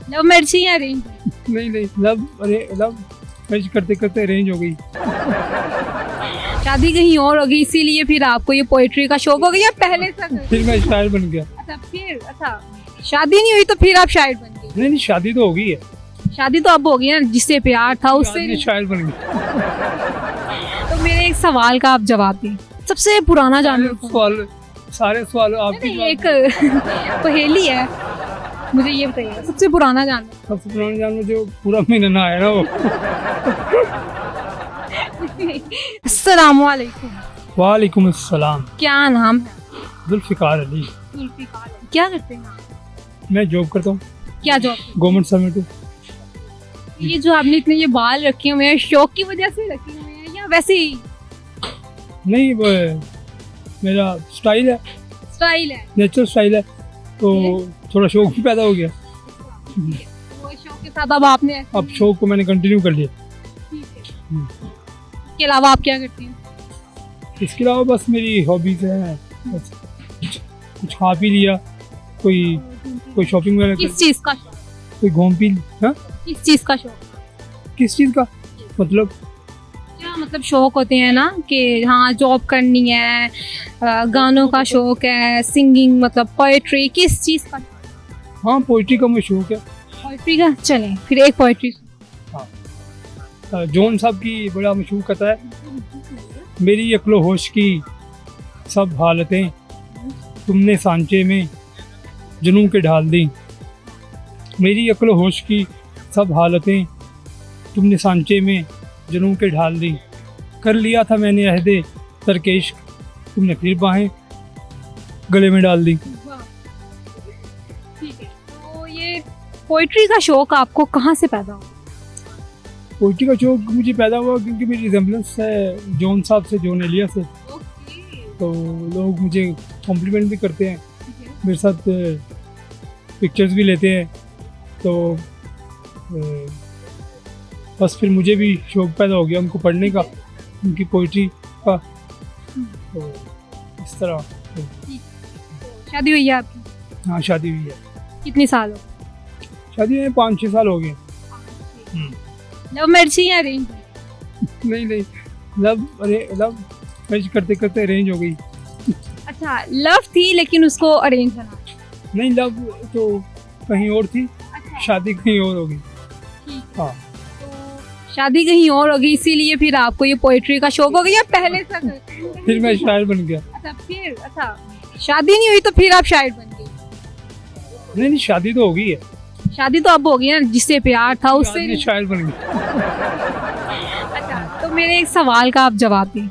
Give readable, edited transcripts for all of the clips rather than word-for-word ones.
Love marriage या arrange? नहीं नहीं, लव मैरिज करते करते अरेंज हो गई। शादी कहीं और होगी इसीलिए फिर आपको ये पोएट्री का शौक हो गया या पहले से? फिर मैं शायर बन गया। अच्छा शादी नहीं हुई तो फिर आप शायर बन गए? नहीं नहीं, शादी तो हो गई है। शादी तो अब हो गई ना, जिससे प्यार था उससे। मैं शायर बन गया। तो मेरे एक सवाल का आप जवाब दें, सबसे पुराना जानवर कौन? सारे सवाल आपके नहीं, एक पहेली है, मुझे ये बताइए सबसे पुराना जानवर। सबसे पुराना जानवर जो पूरा महीना ना आया ना वो। अस्सलामुअलैकुम। वालेकुम अस्सलाम। क्या नाम है? जुल्फ़िकार अली। क्या करते हैं आप? मैं जॉब करता हूँ, क्या जॉब? गवर्नमेंट सर्वेंट हूँ। ये जो आपने इतने ये बाल रखे हुए हैं शौक की वजह से रखे हुए हैं या वैसे ही? नहीं, वो मेरा स्टाइल है, स्टाइल है। नेचुरल स्टाइल है, तो थोड़ा शौक भी पैदा हो गया। वो शौक के साथ अब आपने अब शौक को मैंने कंटिन्यू कर लिया। इसके अलावा आप क्या करते हैं? इसके अलावा बस मेरी हॉबीज हैं, बस कुछ खा पी लिया, कोई शॉपिंग वगैरह किस चीज का शौक? कोई घूम पी। हाँ, किस चीज का शौक? किस चीज़ का मतलब? क्या मतलब शौक होते हैं ना कि हाँ जॉब करनी है, गानों का शौक है, सिंगिंग मतलब पोएट्री, किस चीज का? हाँ, पोइट्री का मुझे शौक है। पोएट्री का? चलें फिर एक पोएट्री। जॉन साहब की बड़ा मशहूर कथा है, मेरी अक्लो होश की सब हालतें तुमने सांचे में जुनून के ढाल दी। मेरी अक्लो होश की सब हालतें तुमने सांचे में जुनून के ढाल दी। कर लिया था मैंने अहदे तरके इश्क, तुमने फिर बाहें गले में डाल दी। ठीक है, तो ये पोएट्री का शौक आपको कहाँ से पैदा हुआ? पोइट्री का शौक मुझे पैदा हुआ क्योंकि मेरी रिजेम्बलेंस है जॉन साहब से, जॉन एलिया से। तो लोग मुझे कॉम्प्लीमेंट भी करते हैं, मेरे साथ पिक्चर्स भी लेते हैं, तो बस फिर मुझे भी शौक पैदा हो गया उनको पढ़ने का, उनकी पोइट्री का। तो इस तरह। शादी हुई है आपकी? हाँ, शादी हुई है। कितने साल हो? शादी में 5-6 साल हो गए। लव मैरिज या अरेंज? नहीं नहीं, लव मैरिज करते करते अरेंज हो गई। अच्छा, लव थी लेकिन उसको अरेंज बना? नहीं, लव तो कहीं और थी, शादी कहीं और हो गई। हाँ, शादी कहीं और होगी इसीलिए फिर आपको ये पोएट्री का शौक हो गया या पहले से? फिर मैं शायर बन गया। अच्छा शादी नहीं हुई तो फिर आप शायर बन गए? नहीं नहीं, शादी तो हो गई है। शादी तो अब हो गई ना, जिससे प्यार था उससे। मैं शायर बन गया। अच्छा, तो मेरे एक सवाल का आप जवाब दें,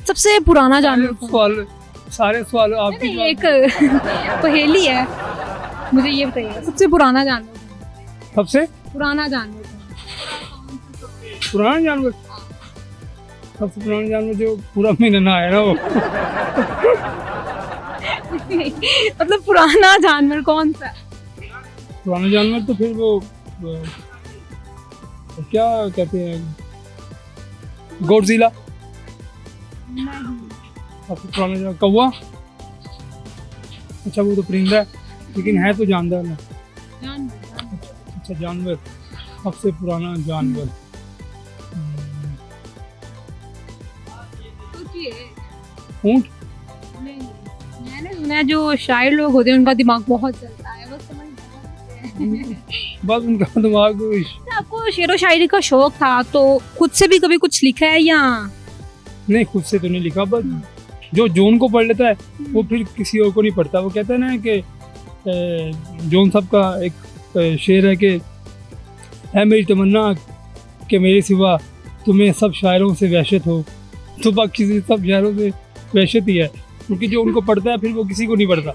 सबसे पुराना जानवर कौन? सारे सवाल आपके। नहीं, एक पहेली है, मुझे ये बताइए सबसे पुराना जानवर कौन? सबसे पुराना जानवर कौन? पुराना जानवर, सबसे पुराना जानवर जो पूरा महीना ना आया ना वो। मतलब पुराना जानवर कौन सा? पुराना जानवर तो फिर वो क्या कहते हैं, गॉडजिला। सबसे पुराना जानवर कौवा। अच्छा, वो तो परिंदा है लेकिन है तो जानवर ना। अच्छा, जानवर, सबसे पुराना जानवर। ऊंट। मैंने सुना है जो शायर लोग होते हैं उनका दिमाग बहुत चलता है, बस समझ बस उनका दिमाग। आपको शेरो शायरी का शौक था तो खुद से भी कभी कुछ लिखा है या? नहीं, खुद से तो नहीं लिखा, बस जो जॉन को पढ़ लेता है वो फिर किसी और को नहीं पढ़ता। वो कहता है ना कि जॉन साहब का एक शेर है कि है मेरी तमन्ना कि मेरे सिवा तुम्हें सब शायरों से वहशत हो। तो बाकी सब शायरों से वहशत ही है, क्योंकि जो उनको पढ़ता है फिर वो किसी को नहीं पढ़ता।